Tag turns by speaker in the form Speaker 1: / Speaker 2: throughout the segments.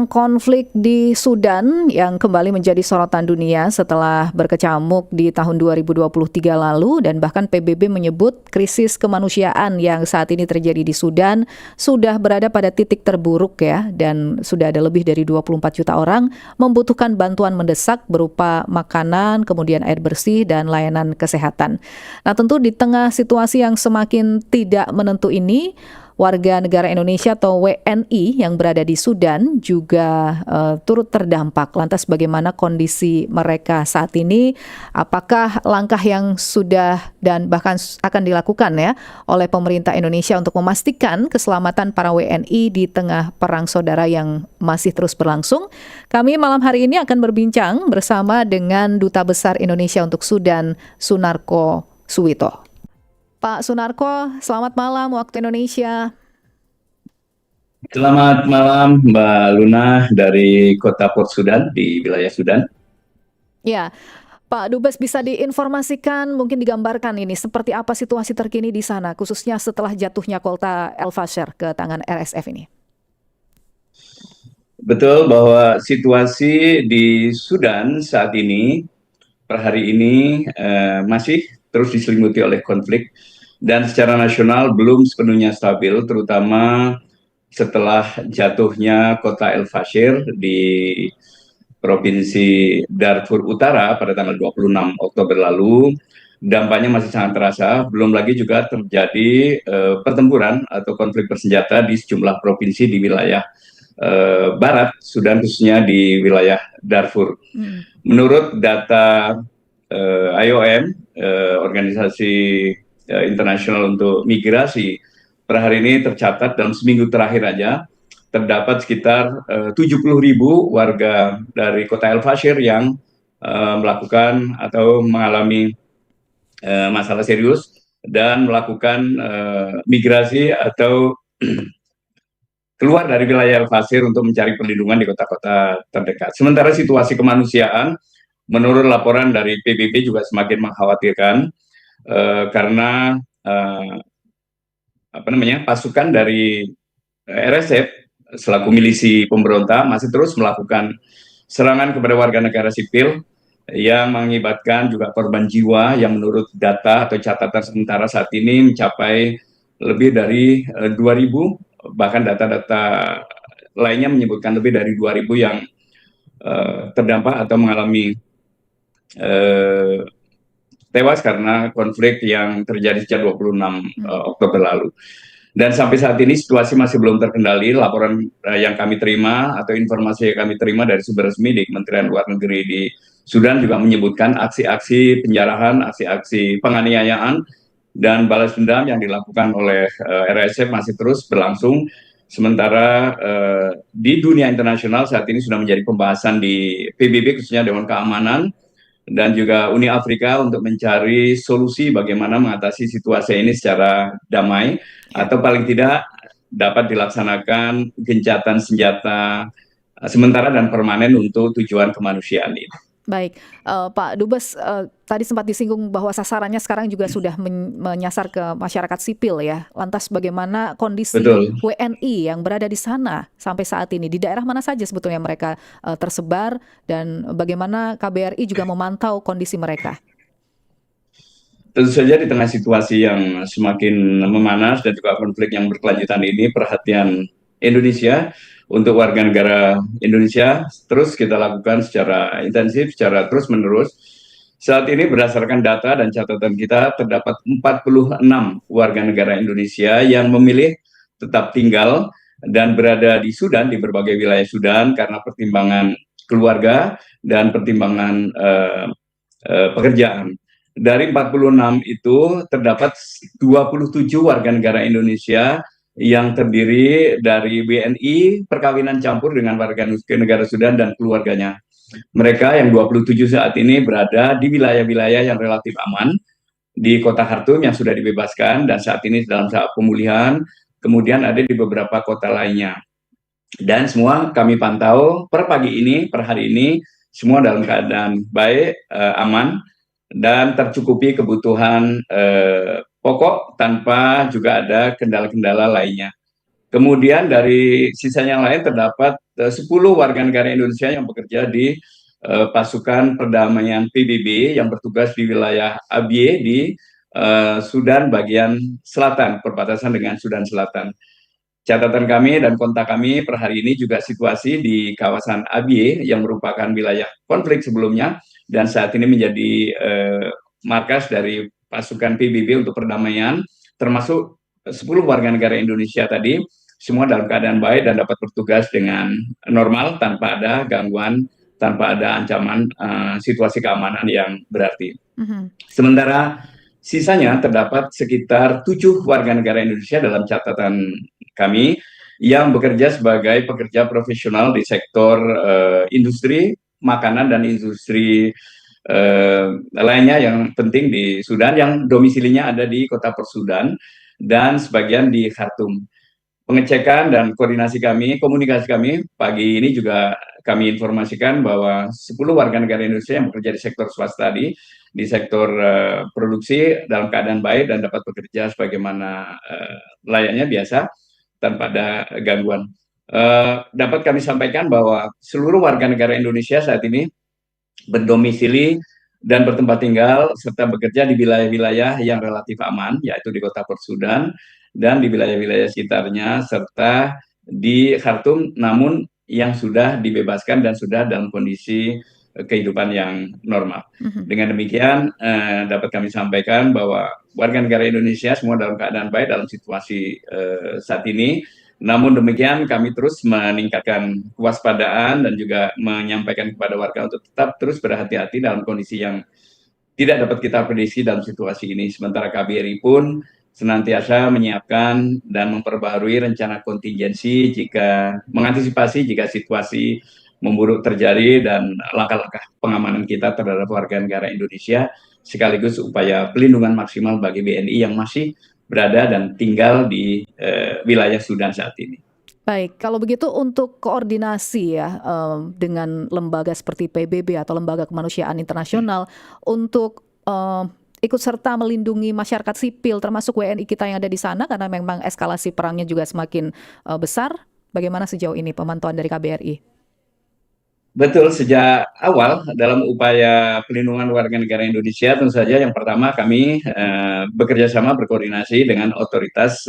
Speaker 1: tentang konflik di Sudan yang kembali menjadi sorotan dunia setelah berkecamuk di tahun 2023 lalu, dan bahkan PBB menyebut krisis kemanusiaan yang saat ini terjadi di Sudan sudah berada pada titik terburuk ya, dan sudah ada lebih dari 24 juta orang membutuhkan bantuan mendesak berupa makanan, kemudian air bersih dan layanan kesehatan. Nah, tentu di tengah situasi yang semakin tidak menentu ini, warga negara Indonesia atau WNI yang berada di Sudan juga turut terdampak. Lantas bagaimana kondisi mereka saat ini? Apakah langkah yang sudah dan bahkan akan dilakukan ya oleh pemerintah Indonesia untuk memastikan keselamatan para WNI di tengah perang saudara yang masih terus berlangsung? Kami malam hari ini akan berbincang bersama dengan Duta Besar Indonesia untuk Sudan, Sunarko Suwito. Pak Sunarko, selamat malam waktu Indonesia.
Speaker 2: Selamat malam Mbak Luna dari kota Port Sudan di wilayah Sudan.
Speaker 1: Ya, Pak Dubes, bisa diinformasikan, mungkin digambarkan ini seperti apa situasi terkini di sana, khususnya setelah jatuhnya kota El Fasher ke tangan RSF ini?
Speaker 2: Betul bahwa situasi di Sudan saat ini, per hari ini masih terus diselimuti oleh konflik dan secara nasional belum sepenuhnya stabil, terutama setelah jatuhnya kota El Fasher di Provinsi Darfur Utara pada tanggal 26 Oktober lalu. Dampaknya masih sangat terasa, belum lagi juga terjadi pertempuran atau konflik bersenjata di sejumlah provinsi di wilayah barat Sudan, khususnya di wilayah Darfur. Menurut data IOM, organisasi internasional untuk migrasi, per hari ini tercatat dalam seminggu terakhir aja terdapat sekitar 70.000 warga dari kota El Fasher yang melakukan atau mengalami masalah serius dan melakukan migrasi atau keluar dari wilayah El Fasher untuk mencari perlindungan di kota-kota terdekat. Sementara situasi kemanusiaan menurut laporan dari PBB juga semakin mengkhawatirkan karena pasukan dari RSF selaku milisi pemberontak masih terus melakukan serangan kepada warga negara sipil yang mengakibatkan juga korban jiwa yang menurut data atau catatan sementara saat ini mencapai lebih dari 2.000, bahkan data-data lainnya menyebutkan lebih dari 2.000 yang terdampak atau mengalami tewas karena konflik yang terjadi sejak 26 Oktober lalu. Dan sampai saat ini situasi masih belum terkendali. Laporan yang kami terima atau informasi yang kami terima dari sumber resmi di Kementerian Luar Negeri di Sudan juga menyebutkan aksi-aksi penjarahan, aksi-aksi penganiayaan dan balas dendam yang dilakukan oleh RSF masih terus berlangsung. Sementara di dunia internasional saat ini sudah menjadi pembahasan di PBB, khususnya Dewan Keamanan dan juga Uni Afrika, untuk mencari solusi bagaimana mengatasi situasi ini secara damai atau paling tidak dapat dilaksanakan gencatan senjata sementara dan permanen untuk tujuan kemanusiaan ini.
Speaker 1: Baik, Pak Dubes, tadi sempat disinggung bahwa sasarannya sekarang juga sudah menyasar ke masyarakat sipil ya. Lantas bagaimana kondisi
Speaker 2: Betul.
Speaker 1: WNI yang berada di sana sampai saat ini? Di daerah mana saja sebetulnya mereka tersebar, dan bagaimana KBRI juga memantau kondisi mereka?
Speaker 2: Tentu saja di tengah situasi yang semakin memanas dan juga konflik yang berkelanjutan ini, perhatian Indonesia untuk warga negara Indonesia terus kita lakukan secara intensif, secara terus-menerus. Saat ini berdasarkan data dan catatan kita, terdapat 46 warga negara Indonesia yang memilih tetap tinggal dan berada di Sudan, di berbagai wilayah Sudan, karena pertimbangan keluarga dan pertimbangan pekerjaan. Dari 46 itu terdapat 27 warga negara Indonesia yang terdiri dari WNI perkawinan campur dengan warga negara Sudan dan keluarganya. Mereka yang 27 saat ini berada di wilayah-wilayah yang relatif aman, di kota Khartoum yang sudah dibebaskan dan saat ini dalam tahap pemulihan, kemudian ada di beberapa kota lainnya. Dan semua kami pantau per pagi ini, per hari ini, semua dalam keadaan baik, aman, dan tercukupi kebutuhan pokok tanpa juga ada kendala-kendala lainnya. Kemudian dari sisanya yang lain terdapat 10 warga negara Indonesia yang bekerja di pasukan perdamaian PBB yang bertugas di wilayah Abyei di Sudan bagian selatan, perbatasan dengan Sudan Selatan. Catatan kami dan kontak kami per hari ini juga situasi di kawasan Abyei yang merupakan wilayah konflik sebelumnya dan saat ini menjadi markas dari pasukan PBB untuk perdamaian, termasuk 10 warga negara Indonesia tadi, semua dalam keadaan baik dan dapat bertugas dengan normal tanpa ada gangguan, tanpa ada ancaman situasi keamanan yang berarti. Sementara sisanya terdapat sekitar 7 warga negara Indonesia dalam catatan kami yang bekerja sebagai pekerja profesional di sektor industri makanan dan industri lainnya yang penting di Sudan yang domisilinya ada di kota Port Sudan dan sebagian di Khartoum. Pengecekan dan koordinasi kami, komunikasi kami pagi ini juga kami informasikan bahwa 10 warga negara Indonesia yang bekerja di sektor swasta tadi, di sektor produksi dalam keadaan baik dan dapat bekerja sebagaimana layaknya biasa tanpa ada gangguan. Dapat kami sampaikan bahwa seluruh warga negara Indonesia saat ini berdomisili dan bertempat tinggal serta bekerja di wilayah-wilayah yang relatif aman, yaitu di kota Port Sudan dan di wilayah-wilayah sekitarnya serta di Khartoum, namun yang sudah dibebaskan dan sudah dalam kondisi kehidupan yang normal. Dengan demikian dapat kami sampaikan bahwa warga negara Indonesia semua dalam keadaan baik dalam situasi saat ini. Namun demikian kami terus meningkatkan kewaspadaan dan juga menyampaikan kepada warga untuk tetap terus berhati-hati dalam kondisi yang tidak dapat kita prediksi dalam situasi ini. Sementara KBRI pun senantiasa menyiapkan dan memperbaharui rencana kontingensi jika mengantisipasi jika situasi memburuk terjadi dan langkah-langkah pengamanan kita terhadap warga negara Indonesia sekaligus upaya pelindungan maksimal bagi WNI yang masih berada dan tinggal di wilayah Sudan saat ini.
Speaker 1: Baik, kalau begitu untuk koordinasi ya dengan lembaga seperti PBB atau lembaga kemanusiaan internasional untuk ikut serta melindungi masyarakat sipil termasuk WNI kita yang ada di sana karena memang eskalasi perangnya juga semakin besar. Bagaimana sejauh ini pemantauan dari KBRI?
Speaker 2: Betul, sejak awal dalam upaya pelindungan warga negara Indonesia tentu saja yang pertama kami bekerja sama berkoordinasi dengan otoritas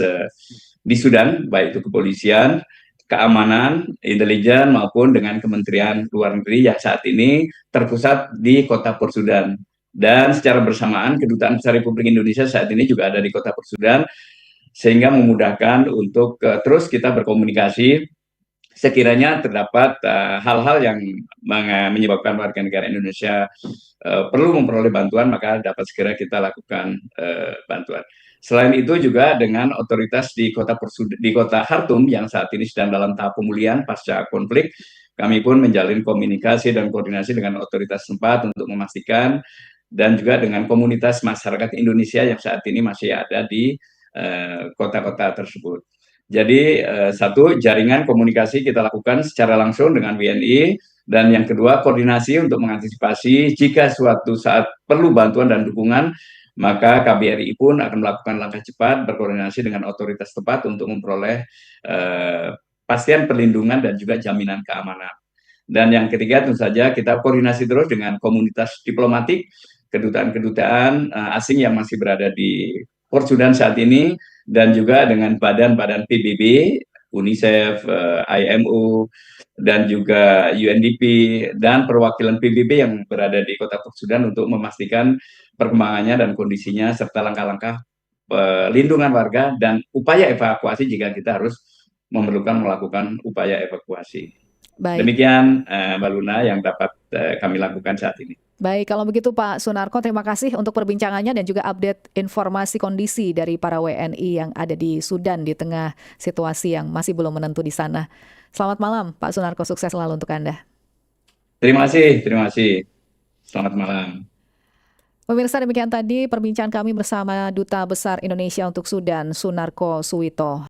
Speaker 2: di Sudan, baik itu kepolisian, keamanan, intelijen maupun dengan Kementerian Luar Negeri yang saat ini terpusat di kota Port Sudan. Dan secara bersamaan Kedutaan Besar Republik Indonesia saat ini juga ada di kota Port Sudan sehingga memudahkan untuk terus kita berkomunikasi sekiranya terdapat hal-hal yang menyebabkan warga negara Indonesia perlu memperoleh bantuan, maka dapat segera kita lakukan bantuan. Selain itu juga dengan otoritas di kota Khartoum yang saat ini sedang dalam tahap pemulihan pasca konflik, kami pun menjalin komunikasi dan koordinasi dengan otoritas setempat untuk memastikan dan juga dengan komunitas masyarakat Indonesia yang saat ini masih ada di kota-kota tersebut. Jadi satu, jaringan komunikasi kita lakukan secara langsung dengan WNI, dan yang kedua koordinasi untuk mengantisipasi jika suatu saat perlu bantuan dan dukungan, maka KBRI pun akan melakukan langkah cepat berkoordinasi dengan otoritas tempat untuk memperoleh pastian perlindungan dan juga jaminan keamanan. Dan yang ketiga tentu saja kita koordinasi terus dengan komunitas diplomatik, kedutaan-kedutaan asing yang masih berada di Port Sudan saat ini, dan juga dengan badan-badan PBB, UNICEF, IMO, dan juga UNDP, dan perwakilan PBB yang berada di kota Port Sudan untuk memastikan perkembangannya dan kondisinya, serta langkah-langkah pelindungan warga dan upaya evakuasi jika kita harus memerlukan melakukan upaya evakuasi.
Speaker 1: Baik.
Speaker 2: Demikian Mbak Luna yang dapat kami lakukan saat ini.
Speaker 1: Baik, kalau begitu Pak Sunarko, terima kasih untuk perbincangannya dan juga update informasi kondisi dari para WNI yang ada di Sudan di tengah situasi yang masih belum menentu di sana. Selamat malam Pak Sunarko, sukses selalu untuk Anda.
Speaker 2: Terima kasih, terima kasih. Selamat malam.
Speaker 1: Pemirsa, demikian tadi perbincangan kami bersama Duta Besar Indonesia untuk Sudan, Sunarko Suwito.